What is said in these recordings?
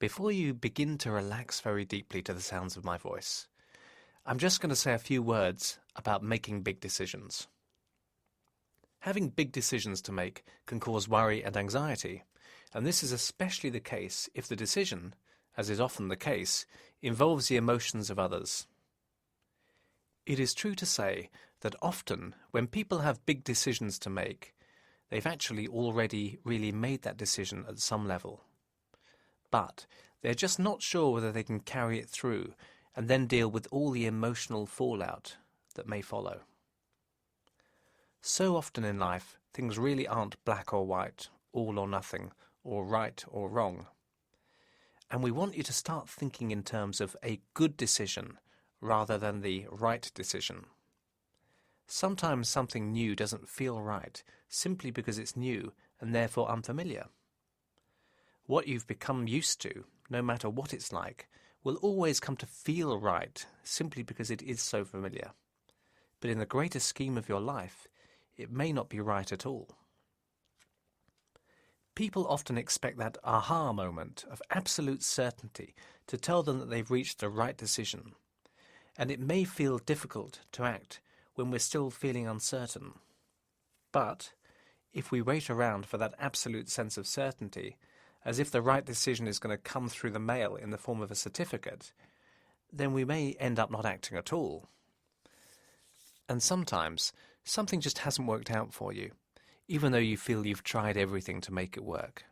Before you begin to relax very deeply to the sounds of my voice, I'm just going to say a few words about making big decisions. Having big decisions to make can cause worry and anxiety, and this is especially the case if the decision, as is often the case, involves the emotions of others. It is true to say that often when people have big decisions to make, they've actually already really made that decision at some level. But they're just not sure whether they can carry it through and then deal with all the emotional fallout that may follow. So often in life, things really aren't black or white, all or nothing, or right or wrong. And we want you to start thinking in terms of a good decision rather than the right decision. Sometimes something new doesn't feel right simply because it's new and therefore unfamiliar. What you've become used to, no matter what it's like, will always come to feel right simply because it is so familiar. But in the greater scheme of your life, it may not be right at all. People often expect that aha moment of absolute certainty to tell them that they've reached the right decision, and it may feel difficult to act when we're still feeling uncertain. But if we wait around for that absolute sense of certainty, as if the right decision is going to come through the mail in the form of a certificate, then we may end up not acting at all. And sometimes something just hasn't worked out for you, even though you feel you've tried everything to make it work.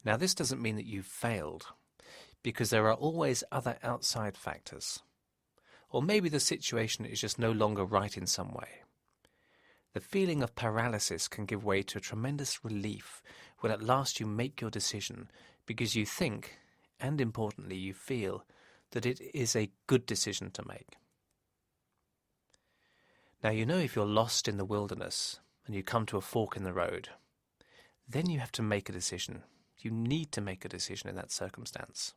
Now, this doesn't mean that you've failed, because there are always other outside factors. Or maybe the situation is just no longer right in some way. The feeling of paralysis can give way to a tremendous relief when at last you make your decision because you think, and importantly you feel, that it is a good decision to make. Now you know if you're lost in the wilderness and you come to a fork in the road, then you have to make a decision. You need to make a decision in that circumstance.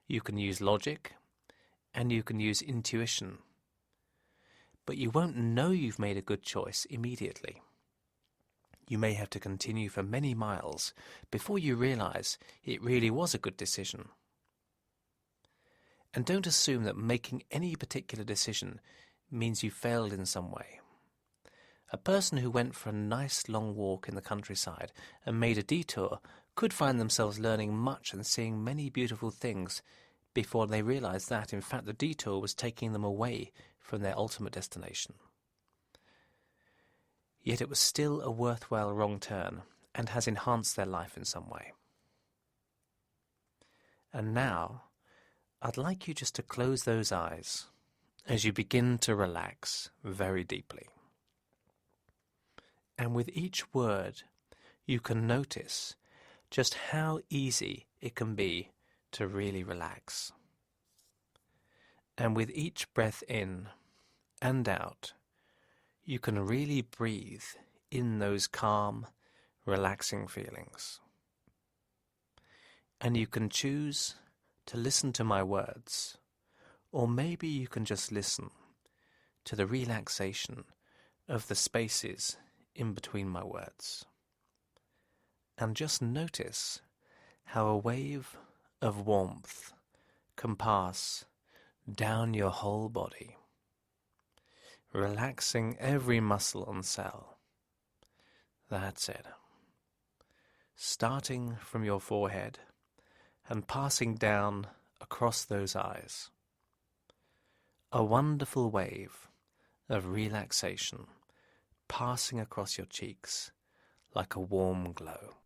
You can use logic and you can use intuition, but you won't know you've made a good choice immediately. You may have to continue for many miles before you realize it really was a good decision. And don't assume that making any particular decision means you failed in some way. A person who went for a nice long walk in the countryside and made a detour could find themselves learning much and seeing many beautiful things before they realized that, in fact, the detour was taking them away from their ultimate destination. Yet it was still a worthwhile wrong turn and has enhanced their life in some way. And now, I'd like you just to close those eyes as you begin to relax very deeply. And with each word, you can notice just how easy it can be to really relax. And with each breath in and out, you can really breathe in those calm, relaxing feelings. And you can choose to listen to my words, or maybe you can just listen to the relaxation of the spaces in between my words. And just notice how a wave of warmth can pass down your whole body, relaxing every muscle and cell. That's it. Starting from your forehead and passing down across those eyes. A wonderful wave of relaxation passing across your cheeks like a warm glow.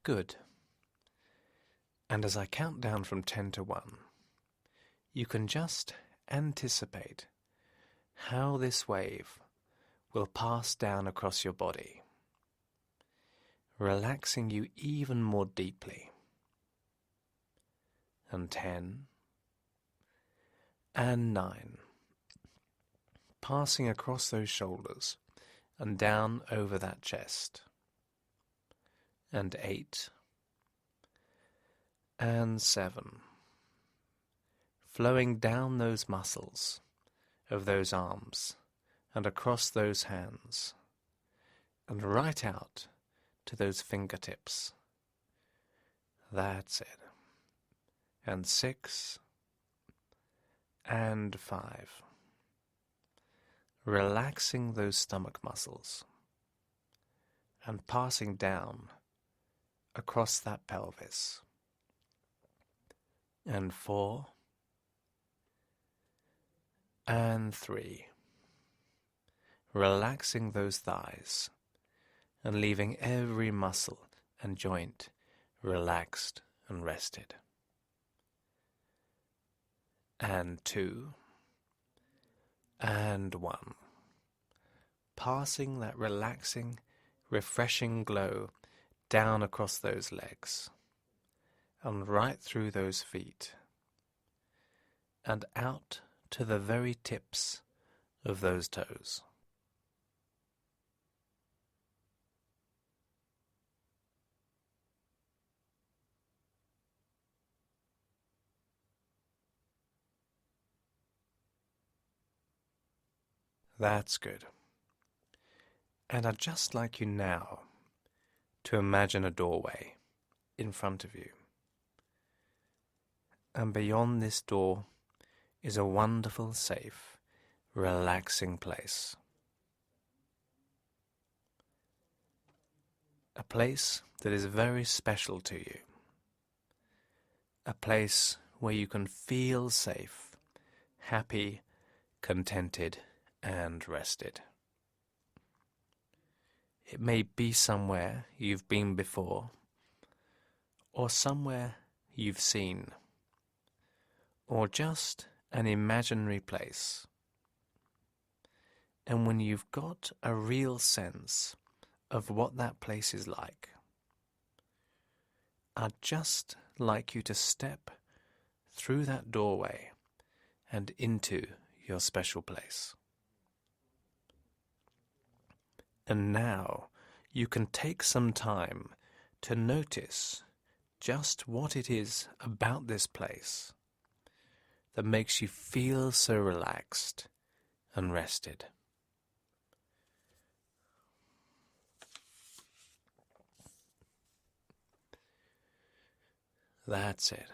Good. And as I count down from 10 to 1, you can just anticipate how this wave will pass down across your body, relaxing you even more deeply. And 10, and 9, passing across those shoulders and down over that chest. And 8, and 7, flowing down those muscles of those arms and across those hands and right out to those fingertips. That's it. And 6 and 5. Relaxing those stomach muscles and passing down across that pelvis. And 4 and 3. Relaxing those thighs and leaving every muscle and joint relaxed and rested. And 2 and 1. Passing that relaxing, refreshing glow down across those legs and right through those feet and out to the very tips of those toes. That's good. And I'd just like you now to imagine a doorway in front of you. And beyond this door is a wonderful, safe, relaxing place. A place that is very special to you. A place where you can feel safe, happy, contented, and rested. It may be somewhere you've been before, or somewhere you've seen, or just an imaginary place. And when you've got a real sense of what that place is like, I'd just like you to step through that doorway and into your special place. And now you can take some time to notice just what it is about this place that makes you feel so relaxed and rested. That's it.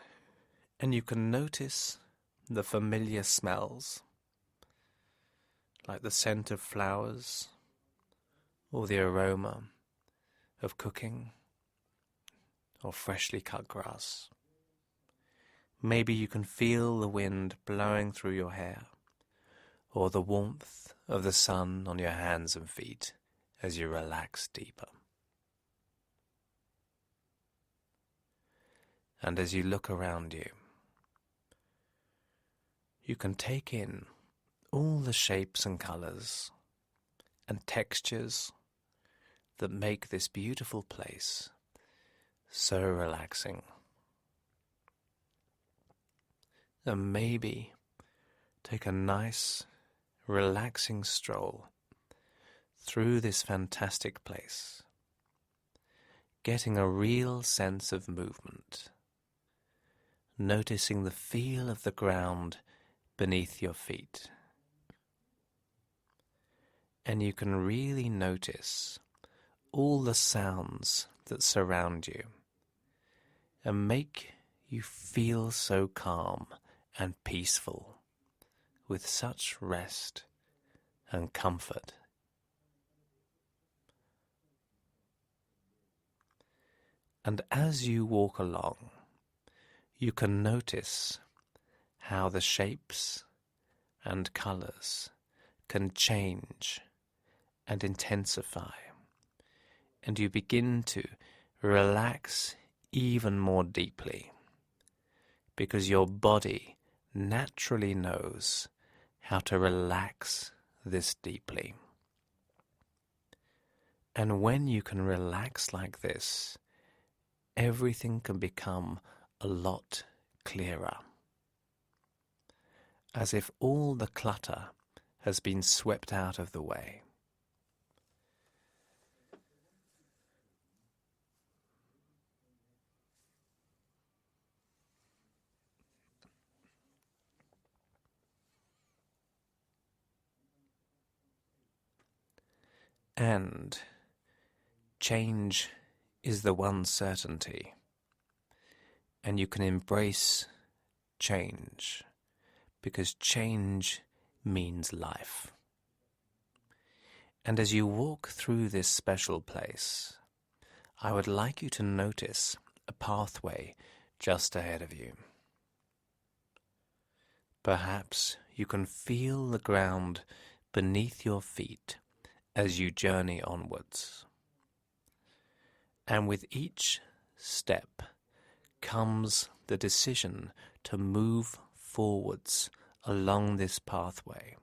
And you can notice the familiar smells, like the scent of flowers, or the aroma of cooking or freshly cut grass. Maybe you can feel the wind blowing through your hair, or the warmth of the sun on your hands and feet as you relax deeper. And as you look around you, you can take in all the shapes and colors and textures that make this beautiful place so relaxing. And maybe take a nice, relaxing stroll through this fantastic place, getting a real sense of movement, noticing the feel of the ground beneath your feet. And you can really notice all the sounds that surround you and make you feel so calm and peaceful with such rest and comfort. And as you walk along, you can notice how the shapes and colors can change and intensify, and you begin to relax even more deeply, because your body naturally knows how to relax this deeply. And when you can relax like this, everything can become a lot clearer, as if all the clutter has been swept out of the way. And change is the one certainty, and you can embrace change because change means life. And as you walk through this special place, I would like you to notice a pathway just ahead of you. Perhaps you can feel the ground beneath your feet as you journey onwards. And with each step comes the decision to move forwards along this pathway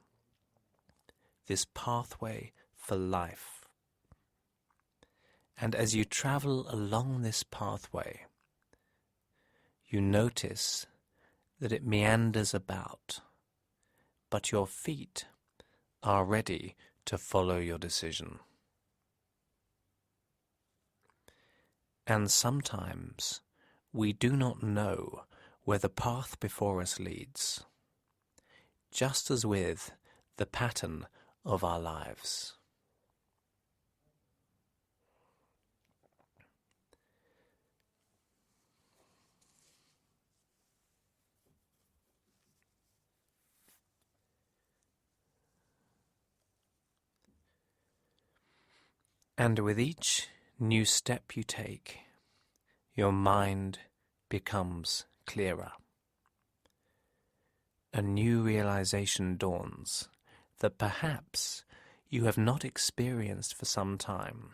for life. And as you travel along this pathway, you notice that it meanders about, but your feet are ready to follow your decision. And sometimes we do not know where the path before us leads, just as with the pattern of our lives. And with each new step you take, your mind becomes clearer. A new realization dawns that perhaps you have not experienced for some time.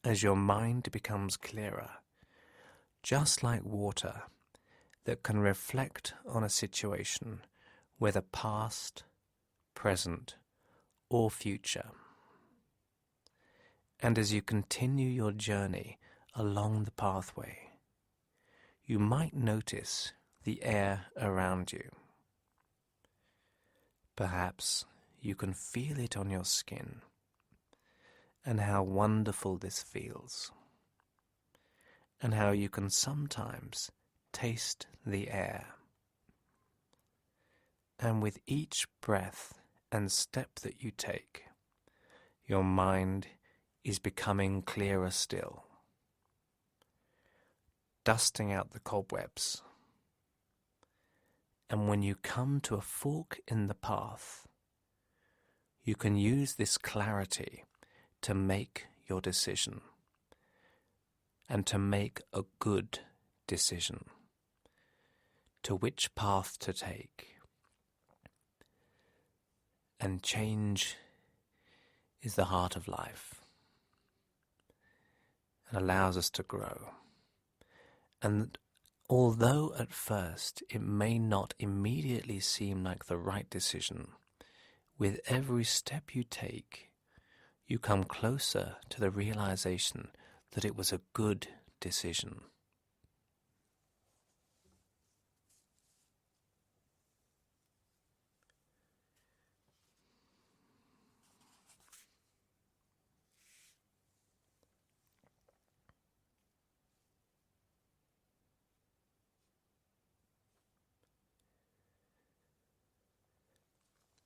As your mind becomes clearer, just like water that can reflect on a situation, whether past, present, or future. And as you continue your journey along the pathway, you might notice the air around you. Perhaps you can feel it on your skin, and how wonderful this feels, and how you can sometimes taste the air. And with each breath and step that you take, your mind is becoming clearer still, dusting out the cobwebs. And when you come to a fork in the path, you can use this clarity to make your decision, and to make a good decision to which path to take. And change is the heart of life, and allows us to grow. And although at first it may not immediately seem like the right decision, with every step you take, you come closer to the realization that it was a good decision.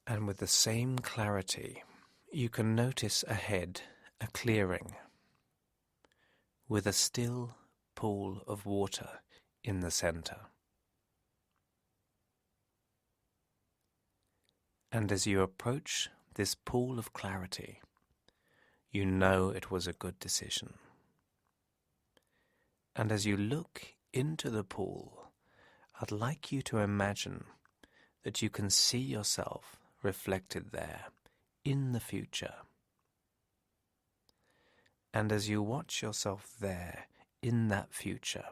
And with the same clarity, you can notice ahead a clearing with a still pool of water in the center. And as you approach this pool of clarity, you know it was a good decision. And as you look into the pool, I'd like you to imagine that you can see yourself reflected there in the future. And as you watch yourself there in that future,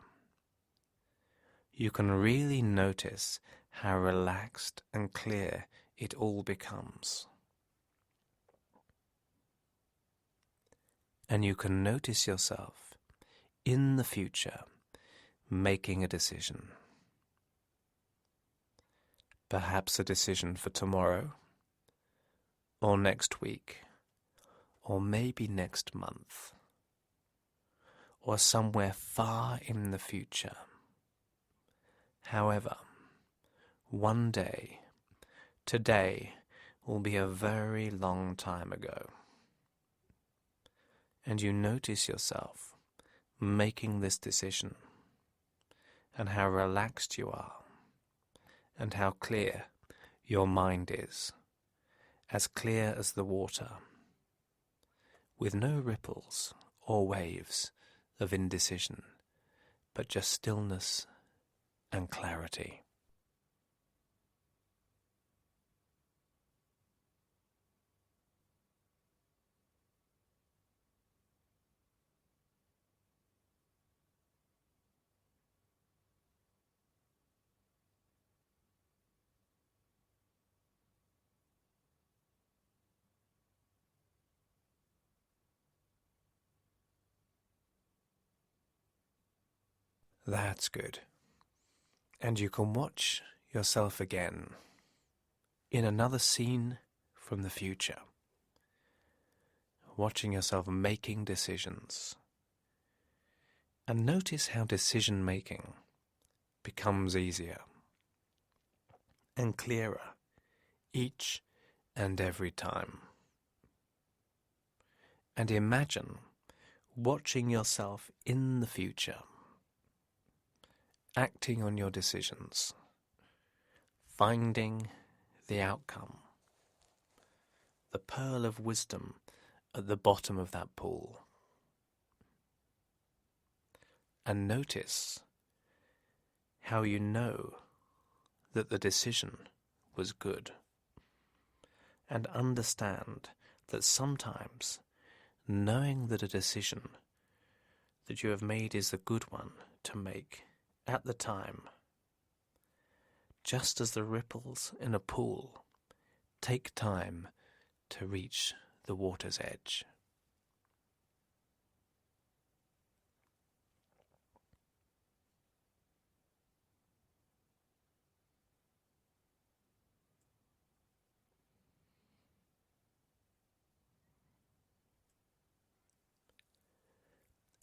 you can really notice how relaxed and clear it all becomes. And you can notice yourself in the future making a decision. Perhaps a decision for tomorrow, or next week, or maybe next month, or somewhere far in the future. However, one day, today, will be a very long time ago. and you notice yourself making this decision, and how relaxed you are, and how clear your mind is, as clear as the water, with no ripples or waves of indecision, but just stillness and clarity. That's good. And you can watch yourself again in another scene from the future, watching yourself making decisions. And notice how decision making becomes easier and clearer each and every time. And imagine watching yourself in the future, acting on your decisions, finding the outcome, the pearl of wisdom at the bottom of that pool. And notice how you know that the decision was good, and understand that sometimes knowing that a decision that you have made is the good one to make at the time, just as the ripples in a pool take time to reach the water's edge.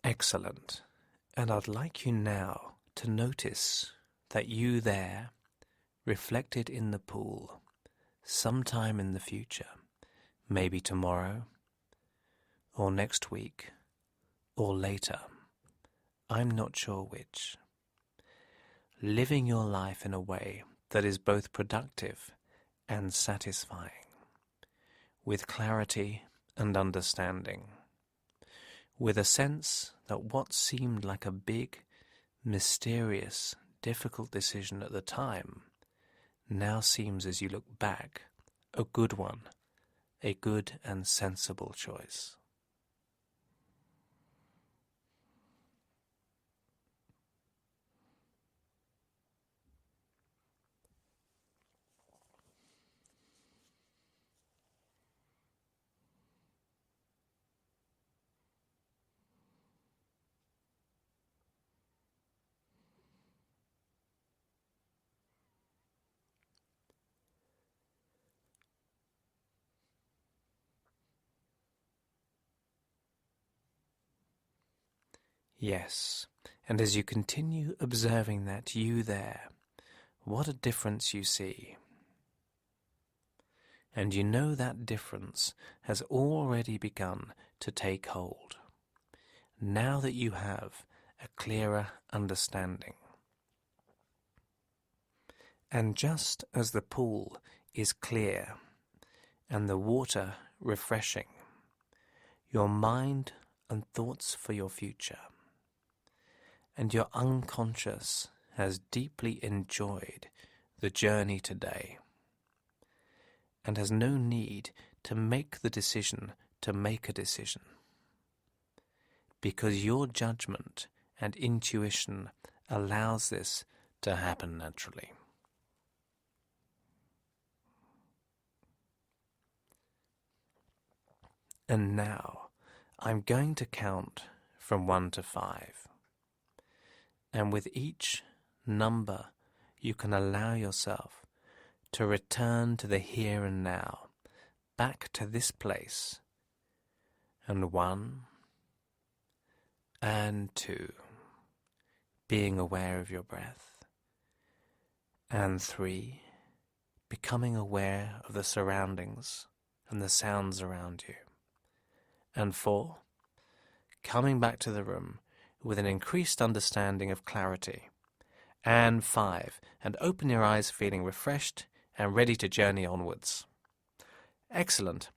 Excellent. And I'd like you now to notice that you there, reflected in the pool, sometime in the future, maybe tomorrow, or next week, or later, I'm not sure which, living your life in a way that is both productive and satisfying, with clarity and understanding, with a sense that what seemed like a big, mysterious, difficult decision at the time now seems, as you look back, a good one, a good and sensible choice. Yes, and as you continue observing that you there, what a difference you see. And you know that difference has already begun to take hold, now that you have a clearer understanding. And just as the pool is clear and the water refreshing, your mind and thoughts for your future, and your unconscious has deeply enjoyed the journey today, and has no need to make the decision to make a decision, because your judgment and intuition allows this to happen naturally. And now I'm going to count from 1 to 5. And with each number, you can allow yourself to return to the here and now, back to this place. And 1 and 2, being aware of your breath. And 3, becoming aware of the surroundings and the sounds around you. And 4, coming back to the room with an increased understanding of clarity. And 5, and open your eyes feeling refreshed and ready to journey onwards. Excellent.